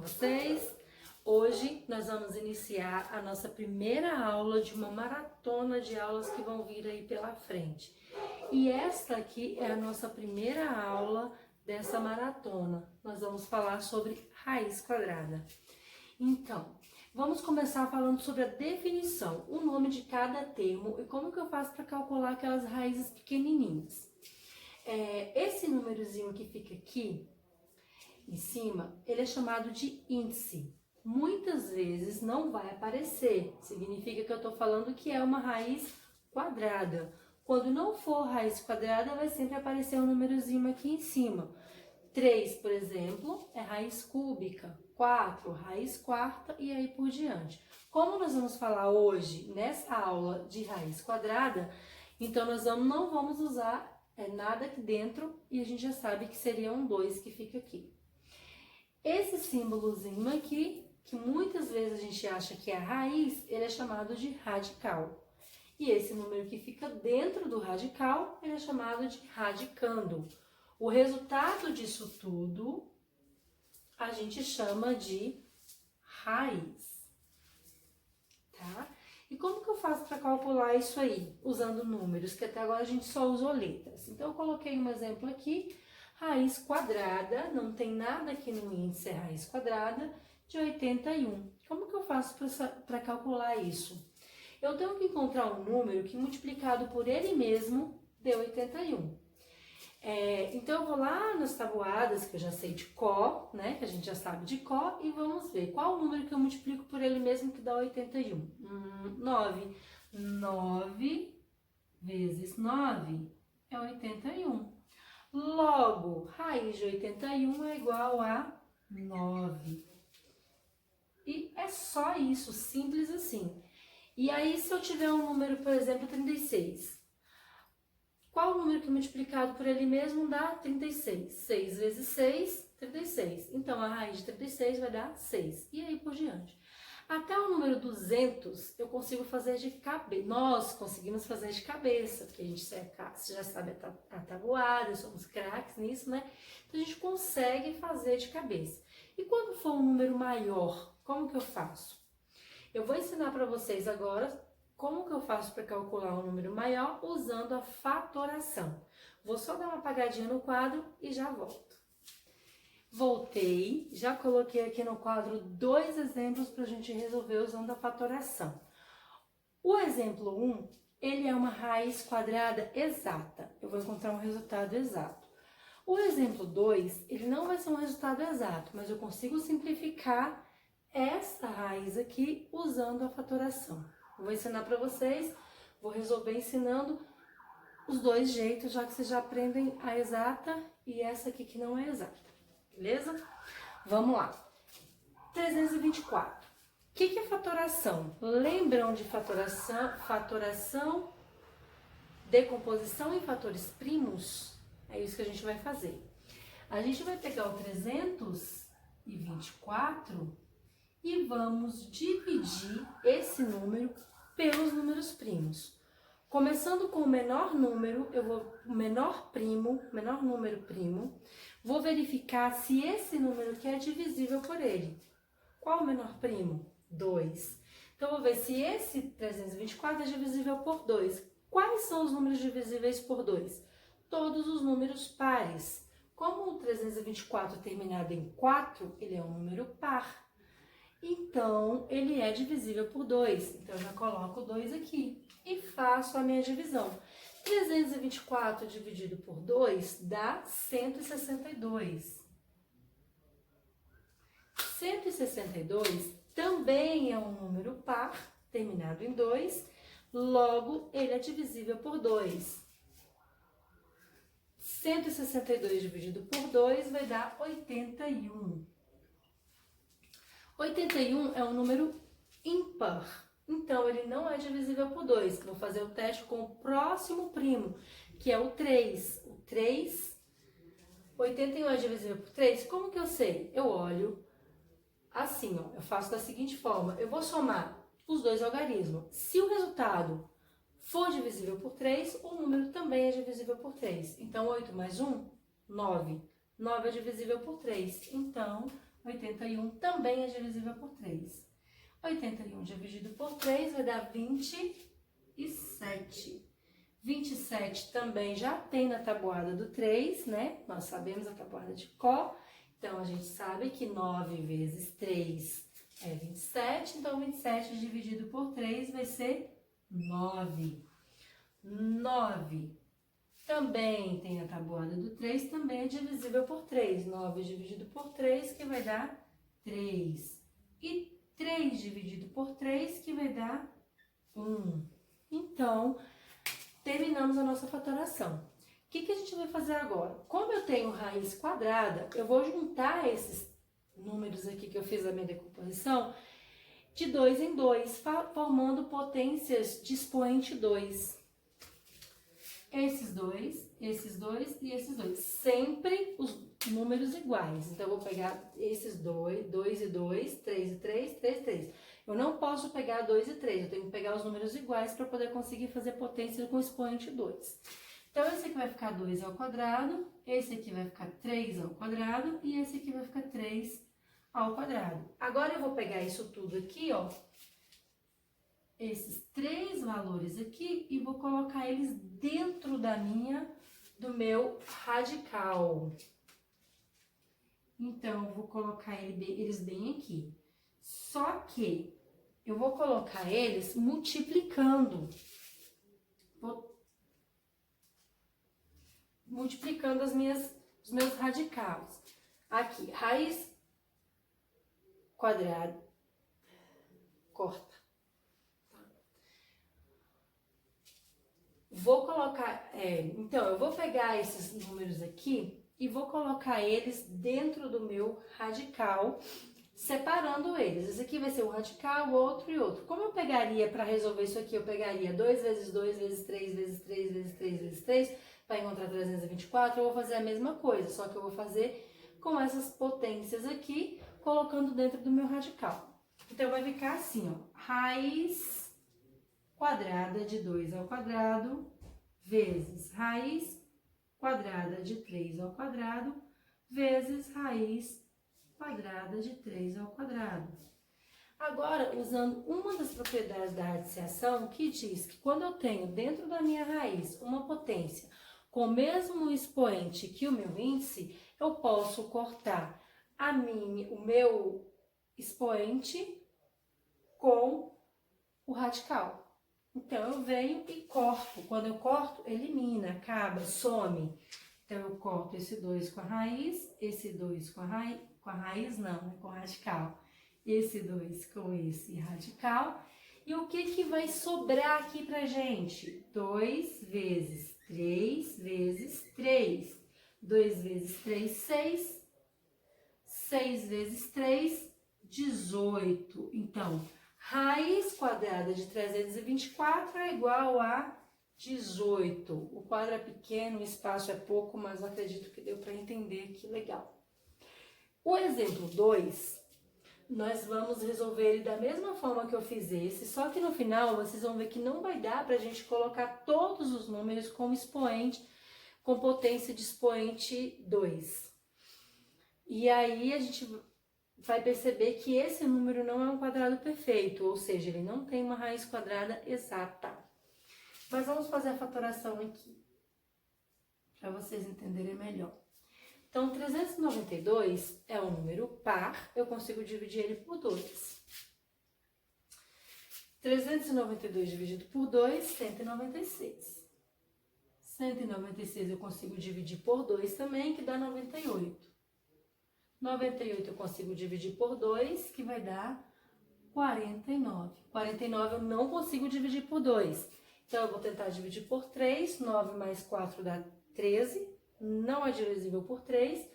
vocês? Hoje nós vamos iniciar a nossa primeira aula de uma maratona de aulas que vão vir aí pela frente. E esta aqui é a nossa primeira aula dessa maratona. Nós vamos falar sobre raiz quadrada. Então, vamos começar falando sobre a definição, o nome de cada termo e como que eu faço para calcular aquelas raízes pequenininhas. Esse númerozinho que fica aqui em cima, ele é chamado de índice. Muitas vezes não vai aparecer, significa que eu estou falando que é uma raiz quadrada. Quando não for raiz quadrada, vai sempre aparecer um númerozinho aqui em cima. 3, por exemplo, é raiz cúbica, 4, raiz quarta e aí por diante. Como nós vamos falar hoje, nessa aula de raiz quadrada, então nós não vamos usar nada aqui dentro e a gente já sabe que seria um 2 que fica aqui. Esse símbolozinho aqui, que muitas vezes a gente acha que é a raiz, ele é chamado de radical. E esse número que fica dentro do radical, ele é chamado de radicando. O resultado disso tudo, a gente chama de raiz. Tá? E como que eu faço para calcular isso aí? Usando números, que até agora a gente só usou letras. Então, eu coloquei um exemplo aqui. Raiz quadrada, não tem nada aqui no índice, é raiz quadrada de 81. Como que eu faço para calcular isso? Eu tenho que encontrar um número que multiplicado por ele mesmo dê 81. Então, eu vou lá nas tabuadas, que eu já sei de cor, né, que a gente já sabe de cor, e vamos ver qual o número que eu multiplico por ele mesmo que dá 81. 9. 9 vezes 9 é 81. Logo, raiz de 81 é igual a 9. E é só isso, simples assim. E aí, se eu tiver um número, por exemplo, 36, qual o número que multiplicado por ele mesmo dá 36? 6 vezes 6, 36. Então, a raiz de 36 vai dar 6. E aí por diante. Até o número 200 eu consigo fazer de cabeça. Nós conseguimos fazer de cabeça, porque a gente já sabe a tabuada, somos craques nisso, né? Então a gente consegue fazer de cabeça. E quando for um número maior, como que eu faço? Eu vou ensinar para vocês agora como que eu faço para calcular um número maior usando a fatoração. Vou só dar uma apagadinha no quadro e já volto. Voltei, já coloquei aqui no quadro 2 exemplos para a gente resolver usando a fatoração. O exemplo 1, ele é uma raiz quadrada exata. Eu vou encontrar um resultado exato. O exemplo 2, ele não vai ser um resultado exato, mas eu consigo simplificar essa raiz aqui usando a fatoração. Eu vou ensinar para vocês, vou resolver ensinando os dois jeitos, já que vocês já aprendem a exata e essa aqui que não é exata. Beleza? Vamos lá. 324. O que é fatoração? Lembram de fatoração? Fatoração, decomposição em fatores primos? É isso que a gente vai fazer. A gente vai pegar o 324 e vamos dividir esse número pelos números primos. Começando com o menor número, o menor número primo, vou verificar se esse número aqui é divisível por ele. Qual o menor primo? 2. Então, vou ver se esse 324 é divisível por 2. Quais são os números divisíveis por 2? Todos os números pares. Como o 324 terminado em 4, ele é um número par. Então, ele é divisível por 2. Então, eu já coloco 2 aqui e faço a minha divisão. 324 dividido por 2 dá 162. 162 também é um número par, terminado em 2, logo, ele é divisível por 2. 162 dividido por 2 vai dar 81. 81 é um número ímpar, então ele não é divisível por 2. Vou fazer o teste com o próximo primo, que é o 3. O 3, 81 é divisível por 3? Como que eu sei? Eu olho assim, ó, eu faço da seguinte forma, eu vou somar os dois algarismos. Se o resultado for divisível por 3, o número também é divisível por 3. Então, 8 mais 1, 9. 9 é divisível por 3, então 81 também é divisível por 3. 81 dividido por 3 vai dar 27. 27 também já tem na tabuada do 3, né? Nós sabemos a tabuada de cor. Então, a gente sabe que 9 vezes 3 é 27. Então, 27 dividido por 3 vai ser 9. 9 também tem a tabuada do 3, também é divisível por 3. 9 dividido por 3, que vai dar 3. E 3 dividido por 3, que vai dar 1. Então, terminamos a nossa fatoração. O que a gente vai fazer agora? Como eu tenho raiz quadrada, eu vou juntar esses números aqui que eu fiz a minha decomposição de 2 em 2, formando potências de expoente 2. Esses dois e esses dois. Sempre os números iguais. Então, eu vou pegar esses 2 e 2, 3 e 3, 3 e 3. Eu não posso pegar 2 e 3, eu tenho que pegar os números iguais para poder conseguir fazer potência com expoente 2. Então, esse aqui vai ficar 2 ao quadrado, esse aqui vai ficar 3 ao quadrado e esse aqui vai ficar 3 ao quadrado. Agora, eu vou pegar isso tudo aqui, ó, esses 3 valores aqui e vou colocar eles dentro do meu radical. Então, eu vou colocar eles bem aqui. Só que eu vou colocar eles multiplicando. Vou multiplicando os meus radicais. Aqui, raiz quadrada, corta. Vou colocar, então, eu vou pegar esses números aqui e vou colocar eles dentro do meu radical, separando eles. Esse aqui vai ser um radical, outro e outro. Como eu pegaria para resolver isso aqui? Eu pegaria 2 vezes 2 vezes 3 vezes 3 vezes 3 vezes 3 para encontrar 324. Eu vou fazer a mesma coisa, só que eu vou fazer com essas potências aqui, colocando dentro do meu radical. Então, vai ficar assim, ó, raiz quadrada de 2 ao quadrado vezes raiz quadrada de 3 ao quadrado vezes raiz quadrada de 3 ao quadrado. Agora, usando uma das propriedades da radiciação, que diz que quando eu tenho dentro da minha raiz uma potência com o mesmo expoente que o meu índice, eu posso cortar o meu expoente com o radical. Então, eu venho e corto. Quando eu corto, elimina, acaba, some. Então, eu corto esse 2 com a raiz, esse 2 com a raiz não, né? Com o radical. Esse 2 com esse radical. E o que vai sobrar aqui pra gente? 2 vezes 3 vezes 3. 2 vezes 3, 6. 6 vezes 3, 18. Então, raiz quadrada de 324 é igual a 18. O quadro é pequeno, o espaço é pouco, mas eu acredito que deu para entender, que legal. O exemplo 2, nós vamos resolver ele da mesma forma que eu fiz esse, só que no final vocês vão ver que não vai dar para a gente colocar todos os números como expoente, com potência de expoente 2. E aí a gente vai perceber que esse número não é um quadrado perfeito, ou seja, ele não tem uma raiz quadrada exata. Mas vamos fazer a fatoração aqui, para vocês entenderem melhor. Então, 392 é um número par, eu consigo dividir ele por 2. 392 dividido por 2, 196. 196 eu consigo dividir por 2 também, que dá 98. 98 eu consigo dividir por 2, que vai dar 49. 49 eu não consigo dividir por 2. Então, eu vou tentar dividir por 3. 9 mais 4 dá 13. Não é divisível por 3.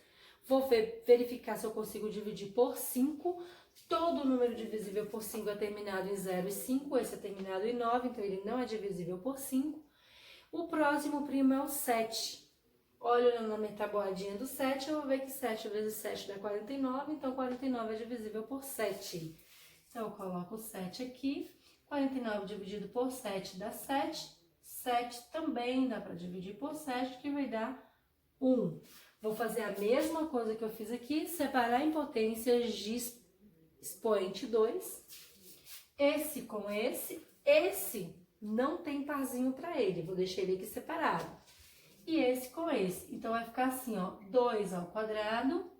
Vou verificar se eu consigo dividir por 5. Todo número divisível por 5 é terminado em 0 e 5. Esse é terminado em 9, então ele não é divisível por 5. O próximo primo é o 7. Olho na minha tabuadinha do 7, eu vou ver que 7 vezes 7 dá 49, então 49 é divisível por 7. Então, eu coloco o 7 aqui, 49 dividido por 7 dá 7, 7 também dá para dividir por 7, que vai dar 1. Vou fazer a mesma coisa que eu fiz aqui, separar em potências de expoente 2. Esse com esse não tem parzinho para ele, vou deixar ele aqui separado. E esse com esse, então vai ficar assim, ó, 2 ao quadrado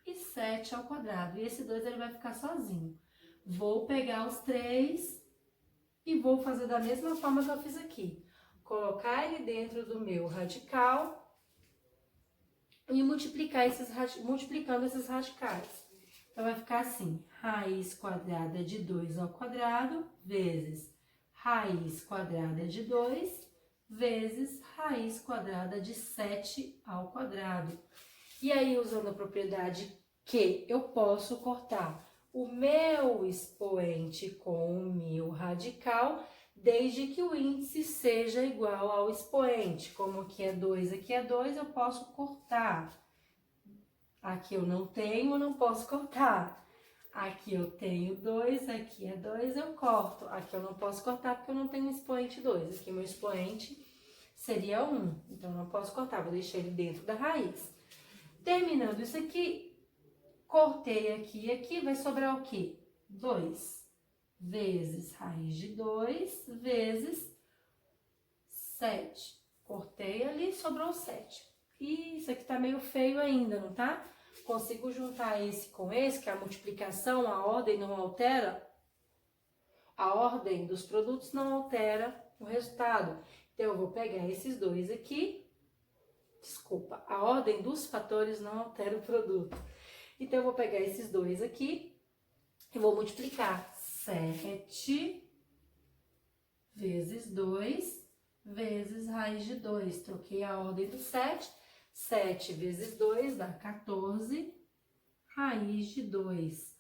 e 7 ao quadrado. E esse 2 ele vai ficar sozinho. Vou pegar os 3 e vou fazer da mesma forma que eu fiz aqui. Colocar ele dentro do meu radical e multiplicando esses radicais. Então, vai ficar assim, raiz quadrada de 2 ao quadrado, vezes raiz quadrada de 2, vezes raiz quadrada de 7 ao quadrado. E aí, usando a propriedade que eu posso cortar o meu expoente com o meu radical, desde que o índice seja igual ao expoente. Como aqui é 2, eu posso cortar. Aqui eu não tenho, eu não posso cortar. Aqui eu tenho 2, aqui é 2, eu corto. Aqui eu não posso cortar porque eu não tenho expoente 2. Aqui meu expoente seria 1, então eu não posso cortar, vou deixar ele dentro da raiz. Terminando isso aqui, cortei aqui e aqui, vai sobrar o quê? 2 vezes raiz de 2 vezes 7. Cortei ali, sobrou 7. E isso aqui tá meio feio ainda, não tá? Consigo juntar esse com esse, que é a multiplicação, a ordem não altera. A ordem dos produtos não altera o resultado. Então, eu vou pegar esses dois aqui. Desculpa, a ordem dos fatores não altera o produto. Então, eu vou pegar esses dois aqui e vou multiplicar 7 vezes 2 vezes raiz de 2. Troquei a ordem do 7. 7 vezes 2 dá 14, raiz de 2.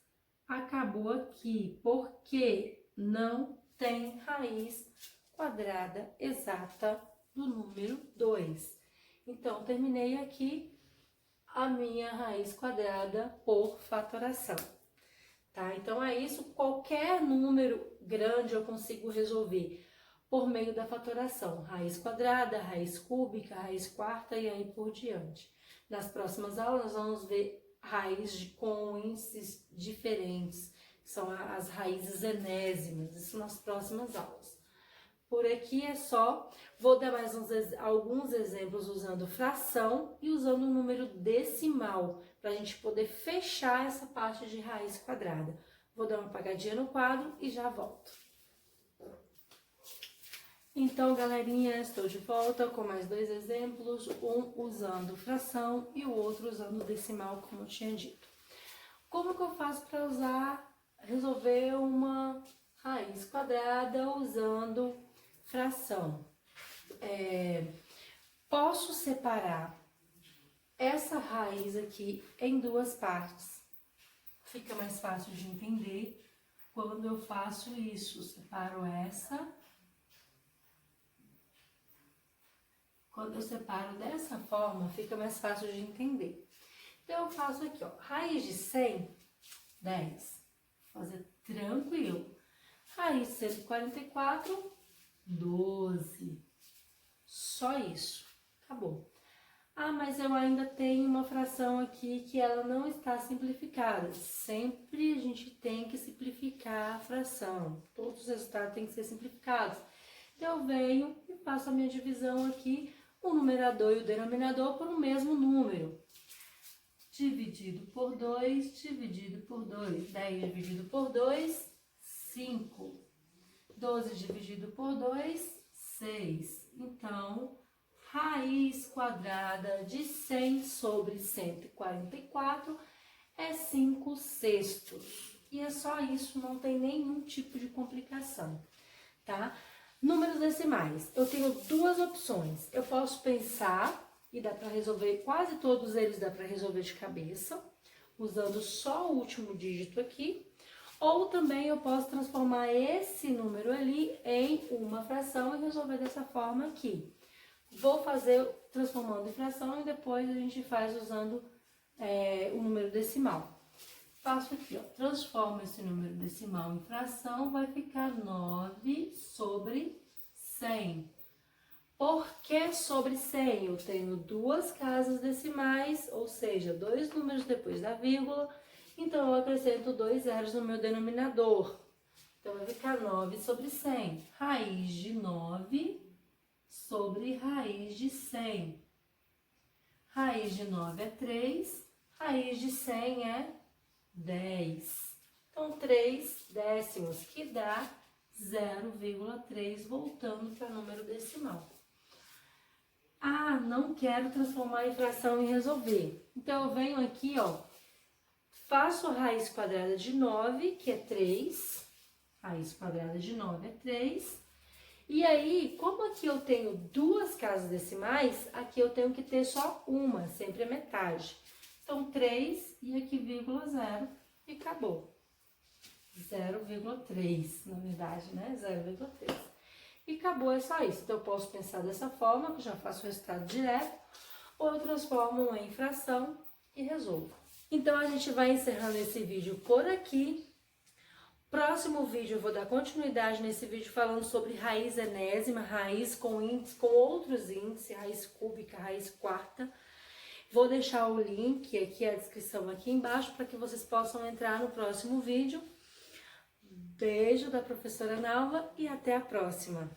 Acabou aqui, porque não tem raiz quadrada exata do número 2. Então, terminei aqui a minha raiz quadrada por fatoração. Tá? Então, é isso. Qualquer número grande eu consigo resolver por meio da fatoração. Raiz quadrada, raiz cúbica, raiz quarta e aí por diante. Nas próximas aulas, nós vamos ver com índices diferentes, que são as raízes enésimas. Isso nas próximas aulas. Por aqui é só. Vou dar mais alguns exemplos usando fração e usando o número decimal, para a gente poder fechar essa parte de raiz quadrada. Vou dar uma apagadinha no quadro e já volto. Então, galerinha, estou de volta com mais dois exemplos, um usando fração e o outro usando decimal, como eu tinha dito. Como que eu faço para resolver uma raiz quadrada usando fração? Posso separar essa raiz aqui em duas partes. Fica mais fácil de entender quando eu faço isso. Separo essa. Quando eu separo dessa forma, fica mais fácil de entender. Então, eu faço aqui, ó, raiz de 100, 10. Vou fazer tranquilo. Raiz de 144, 12. Só isso. Acabou. Ah, mas eu ainda tenho uma fração aqui que ela não está simplificada. Sempre a gente tem que simplificar a fração. Todos os resultados têm que ser simplificados. Então, eu venho e faço a minha divisão aqui, o numerador e o denominador por um mesmo número. Dividido por 2, dividido por 2. 10 dividido por 2, 5. 12 dividido por 2, 6. Então, raiz quadrada de 100 sobre 144 é 5 sextos. E é só isso, não tem nenhum tipo de complicação, tá? Números decimais, eu tenho duas opções. Eu posso pensar, e dá para resolver, quase todos eles dá para resolver de cabeça, usando só o último dígito aqui. Ou também eu posso transformar esse número ali em uma fração e resolver dessa forma aqui. Vou fazer transformando em fração e depois a gente faz usando o número decimal. Faço aqui, ó, transformo esse número decimal em fração, vai ficar 9 sobre 100. Por que sobre 100? Eu tenho duas casas decimais, ou seja, dois números depois da vírgula, então eu acrescento 2 zeros no meu denominador. Então vai ficar 9 sobre 100. Raiz de 9 sobre raiz de 100. Raiz de 9 é 3, raiz de 100 é 10. Então, 3 décimos, que dá 0,3, voltando para número decimal. Ah, não quero transformar em fração e resolver. Então, eu venho aqui, ó, faço a raiz quadrada de 9, que é 3. Raiz quadrada de 9 é 3. E aí, como aqui eu tenho duas casas decimais, aqui eu tenho que ter só uma, sempre a metade. Então, 3 e aqui vírgula 0 e acabou. 0,3, na verdade, né? 0,3. E acabou, é só isso. Então, eu posso pensar dessa forma, que eu já faço o resultado direto, ou eu transformo em fração e resolvo. Então, a gente vai encerrando esse vídeo por aqui. Próximo vídeo eu vou dar continuidade nesse vídeo falando sobre raiz enésima, raiz com índice, com outros índices, raiz cúbica, raiz quarta. Vou deixar o link aqui, a descrição aqui embaixo, para que vocês possam entrar no próximo vídeo. Beijo da professora Nalva e até a próxima!